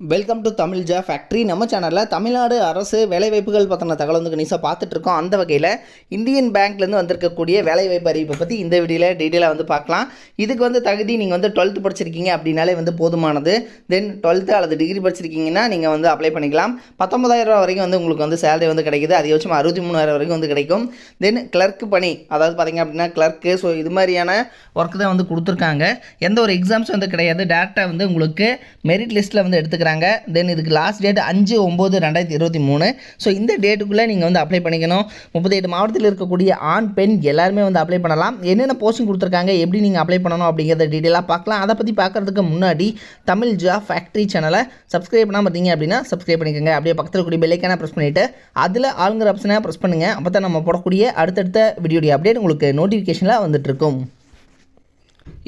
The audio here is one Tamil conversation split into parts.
வெல்கம் டு தமிழ் ஜா ஃபேக்ட்ரி. நம்ம சேனலில் தமிழ்நாடு அரசு வேலைவாய்ப்புகள் பற்றின தகவல் வந்து கணிசாக பார்த்துட்ருக்கோம். அந்த வகையில் இந்தியன் பேங்க்லேருந்து வந்திருக்கக்கூடிய வேலைவாய்ப்பு அறிவிப்பை பற்றி இந்த வீடியோவில் டீட்டெயிலாக வந்து பார்க்கலாம். இதுக்கு வந்து தகுதி நீங்கள் வந்து 12th படிச்சிருக்கீங்க அப்படின்னாலே வந்து போதுமானது. தென் 12th அல்லது டிகிரி படிச்சிருக்கீங்கன்னா நீங்கள் வந்து அப்ளை பண்ணிக்கலாம். 19,000 ரூபா வரைக்கும் வந்து உங்களுக்கு வந்து சேலரி வந்து கிடைக்குது. அதிகபட்சம் 63,000 வரைக்கும் வந்து கிடைக்கும். தென் கிளர்க்கு பணி, அதாவது பார்த்திங்க அப்படின்னா கிளர்க்கு, ஸோ இது மாதிரியான ஒர்க் தான் வந்து கொடுத்துருக்காங்க. எந்த ஒரு எக்ஸாம்ஸ் வந்து கிடையாது. டேரெக்டாக வந்து உங்களுக்கு மெரிட் லிஸ்ட்டில் வந்து எடுத்துக்கிறாங்க. தென் இதுக்கு லாஸ்ட் டேட் 5/9/2023. ஸோ இந்த டேட்டுக்குள்ளே நீங்கள் வந்து அப்ளை பண்ணிக்கணும். 38 மாவட்டத்தில் இருக்கக்கூடிய ஆண் பெண் எல்லாருமே வந்து அப்ளை பண்ணலாம். என்னென்ன போஸ்டிங் கொடுத்துருக்காங்க, எப்படி நீங்கள் அப்ளை பண்ணணும் அப்படிங்கிறத டீட்டெயிலாக பார்க்கலாம். அதை பற்றி பார்க்குறதுக்கு முன்னாடி தமிழ் ஜா ஃபேக்ட்ரி சேனலை சப்ஸ்கிரைப் பண்ணாமல் பார்த்தீங்க அப்படின்னா சப்ஸ்கிரைப் பண்ணிக்கோங்க. அப்படியே பக்கத்தில் கூடிய பெல்லைக்கான ப்ரெஸ் பண்ணிவிட்டு அதில் ஆளுங்கிற ஆப்ஷனை ப்ரெஸ் பண்ணுங்கள். அப்போ தான் நம்ம போடக்கூடிய அடுத்தடுத்த வீடியோடைய அப்டேட் உங்களுக்கு நோட்டிஃபிகேஷனில் வந்துட்டுருக்கும்.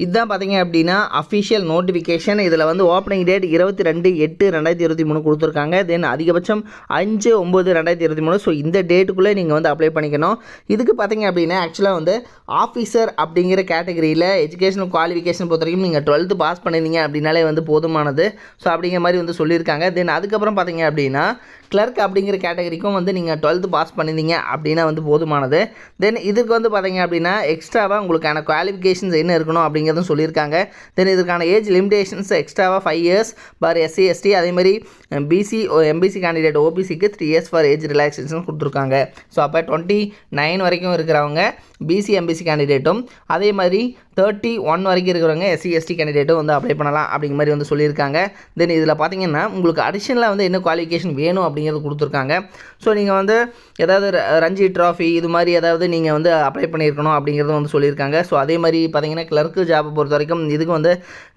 இதுதான் பார்த்தீங்க அப்படின்னா அஃபிஷியல் நோட்டிஃபிகேஷன். இதில் வந்து ஓப்பனிங் டேட் 22/8/2023 கொடுத்துருக்காங்க. தென் அதிகபட்சம் 5/9/2023. ஸோ இந்த டேட்டுக்குள்ளே நீங்கள் வந்து அப்ளை பண்ணிக்கணும். இதுக்கு பார்த்தீங்க அப்படின்னா ஆக்சுவலாக வந்து ஆஃபீஸர் அப்படிங்கிற கேட்டகரியில் எஜுகேஷனல் குவாலிஃபிகேஷன் பொறுத்த வரைக்கும் நீங்கள் 12th பாஸ் பண்ணியிருந்தீங்க அப்படின்னாலே வந்து போதுமானது. ஸோ அப்படிங்கிற மாதிரி வந்து சொல்லியிருக்காங்க. தென் அதுக்கப்புறம் பார்த்தீங்க அப்படின்னா கிளர்க் அப்படிங்கிற கேட்டகரிக்கும் வந்து நீங்கள் 12th பாஸ் பண்ணியிருந்தீங்க அப்படின்னா வந்து போதுமானது. தென் இதுக்கு வந்து பார்த்தீங்க அப்படின்னா எக்ஸ்ட்ராவாக உங்களுக்கான குவாலிஃபிகேஷன்ஸ் என்ன இருக்கணும் அப்படிங்கிறதும் சொல்லியிருக்காங்க. தென் இதுக்கான ஏஜ் லிமிடேஷன்ஸ் எக்ஸ்ட்ராவாக 5 years ஃபார் SC ST, அதேமாதிரி BC MBC கேண்டிடேட் OBCக்கு 3 years ஃபார் ஏஜ் ரிலாக்ஸேஷன் கொடுத்துருக்காங்க. ஸோ அப்போ 29 வரைக்கும் இருக்கிறவங்க BC MBC கேண்டிடேட்டும், அதே மாதிரி 31 வரைக்கும் இருக்கிறவங்க SC ST கேண்டிடேட்டும் வந்து அப்ளை பண்ணலாம் அப்படிங்கிற மாதிரி வந்து சொல்லியிருக்காங்க. தென் இதில் பார்த்தீங்கன்னா உங்களுக்கு அடிஷனலாக வந்து என்ன குவாலிஃபிகேஷன் வேணும் அப்படிங்கிறது கொடுத்துருக்காங்க. ஸோ நீங்கள் வந்து ஏதாவது ரஞ்சி ட்ராஃபி இது மாதிரி ஏதாவது நீங்கள் வந்து அப்ளை பண்ணியிருக்கணும் அப்படிங்கிறத வந்து சொல்லியிருக்காங்க. ஸோ அதே மாதிரி பார்த்தீங்கன்னா கிளர்க்கு ஜாப்பை பொறுத்த வரைக்கும் இதுக்கு வந்து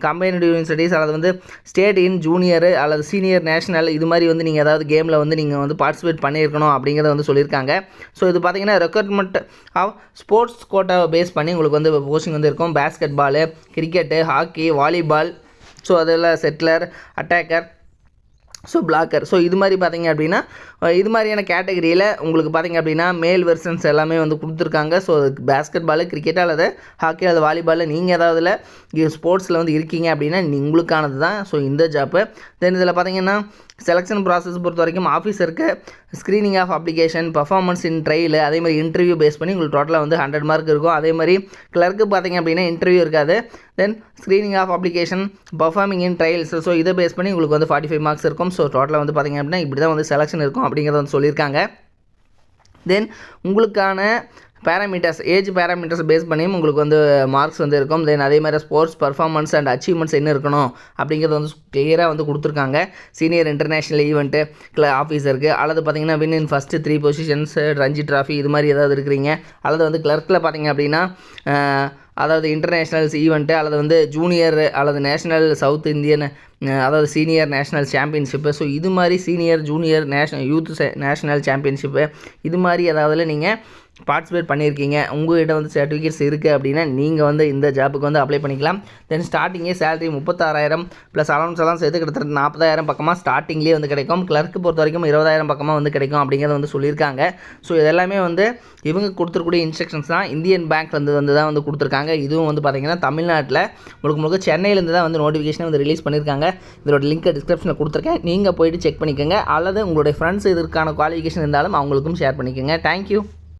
கம்பைன்டு யூனிவர்சிட்டிஸ் அல்லது வந்து ஸ்டேட் இன் ஜூனியர் அல்லது சீனியர் நேஷனல் இது மாதிரி வந்து நீங்கள் ஏதாவது கேமில் வந்து நீங்கள் வந்து பார்ட்டிசிபேட் பண்ணியிருக்கணும் அப்படிங்கிறத வந்து சொல்லியிருக்காங்க. ஸோ இது பார்த்தீங்கன்னா ரெக்ரூட்மெண்ட் ஆஃப் ஸ்போர்ட்ஸ் கோட்டாவை பேஸ் பண்ணி உங்களுக்கு வந்து போஸ்டிங் வந்து இருக்கும். Basketball, cricket, hockey, volleyball, so அதெல்லாம் setter, attacker, so blocker. So இது மாதிரி பார்த்தீங்க அப்படின்னா இது மாதிரியான கேட்டகரியில் உங்களுக்கு பார்த்தீங்க அப்படின்னா மேல் வெர்ஷன்ஸ் எல்லாமே வந்து கொடுத்துருக்காங்க. ஸோ பேஸ்கெட் பாலு, கிரிக்கெட் அல்லது ஹாக்கி அல்லது வாலிபாலில் நீங்கள் ஏதாவதுல ஸ்போர்ட்ஸில் வந்து இருக்கீங்க அப்படின்னா உங்களுக்கானது தான் ஸோ இந்த ஜாப்பு. தென் இதில் பார்த்தீங்கன்னா செலெக்ஷன் ப்ராசஸ் பொறுத்த வரைக்கும் ஆஃபீஸருக்கு screening of application, performance in trial, அதே மாதிரி இன்டர்வியூ பேஸ் பண்ணி உங்களுக்கு டோட்டலாக வந்து 100 மார்க் இருக்கும். அதே மாதிரி கிளர்க்கு பார்த்தீங்க அப்படின்னா இன்டர்வியூ இருக்காது. Then screening of application, performing in trials, so இதை பேஸ் பண்ணி உங்களுக்கு வந்து 45 மார்க்ஸ் இருக்கும். ஸோ டோட்டலாக வந்து பார்த்தீங்க அப்படின்னா இப்படி தான் வந்து செலெக்ஷன் இருக்கும் அப்படிங்கிறத வந்து சொல்லியிருக்காங்க. தென் உங்களுக்கான பேராமீட்டர்ஸ், ஏஜ் பேராமீட்டர்ஸ் பேஸ் பண்ணியும் உங்களுக்கு வந்து மார்க்ஸ் வந்து இருக்கும். தென் அதே மாதிரி ஸ்போர்ட்ஸ் பர்ஃபார்மன்ஸ் அண்ட் அச்சீவ்மெண்ட்ஸ் என்ன இருக்கணும் அப்படிங்கிறது வந்து கிளியராக வந்து கொடுத்துருக்காங்க. சீனியர் இன்டர்நேஷ்னல் ஈவெண்ட்டு ஆஃபீஸருக்கு அல்லது பார்த்தீங்கன்னா win in first 3 positions, Ranji trophy இது மாதிரி ஏதாவது இருக்கிறீங்க, அல்லது வந்து கிளர்க்கில் பார்த்தீங்க அப்படின்னா அதாவது இன்டர்நேஷ்னல்ஸ் ஈவெண்ட்டு அல்லது வந்து ஜூனியர் அல்லது நேஷ்னல் சவுத் இந்தியன் அதாவது சீனியர் நேஷ்னல் சாம்பியன்ஷிப்பு, ஸோ இது மாதிரி senior junior youth national championship இது மாதிரி ஏதாவதுல நீங்கள் பார்ட்டிசிபேட் பண்ணியிருக்கீங்க, உங்கள்கிட்ட வந்து சர்டிஃபிகேட்ஸ் இருக்குது அப்படின்னா நீங்கள் வந்து இந்த ஜாப்புக்கு வந்து அப்ளை பண்ணிக்கலாம். தென் ஸ்டார்டிங்கே சேலரி 36,000 ப்ளஸ் அலவன்ஸ் எல்லாம் சேர்த்து கிட்டத்தட்ட 40,000 பக்கமாக ஸ்டார்டிங்லேயே வந்து கிடைக்கும். கிளர்க்கு பொறுத்த வரைக்கும் 20,000 பக்கமாக வந்து கிடைக்கும் அப்படிங்கிறத வந்து சொல்லியிருக்காங்க. ஸோ இதெல்லாமே வந்து இவங்க கொடுத்துருக்கூடிய இன்ஸ்ட்ரக்ஷன்ஸ் தான். இந்தியன் பேங்க்லேருந்து வந்து தான் வந்து கொடுத்துருக்காங்க. இதுவும் வந்து பார்த்திங்கன்னா தமிழ்நாட்டில் முழுக்க சென்னையிலேருந்து தான் வந்து நோட்டிஃபிகேஷன் வந்து ரிலீஸ் பண்ணியிருக்காங்க. இதோட லிங்க்கை டிஸ்கிரிப்ஷனில் கொடுத்துருக்கேன். நீங்கள் போய்ட்டு செக் பண்ணிக்கோங்க. அல்லது உங்களுடைய ஃப்ரெண்ட்ஸ் இதற்கான குவாலிஃபிகேஷன் இருந்தாலும் அவங்களுக்கும் ஷேர் பண்ணிக்கோங்க. தேங்க்யூ.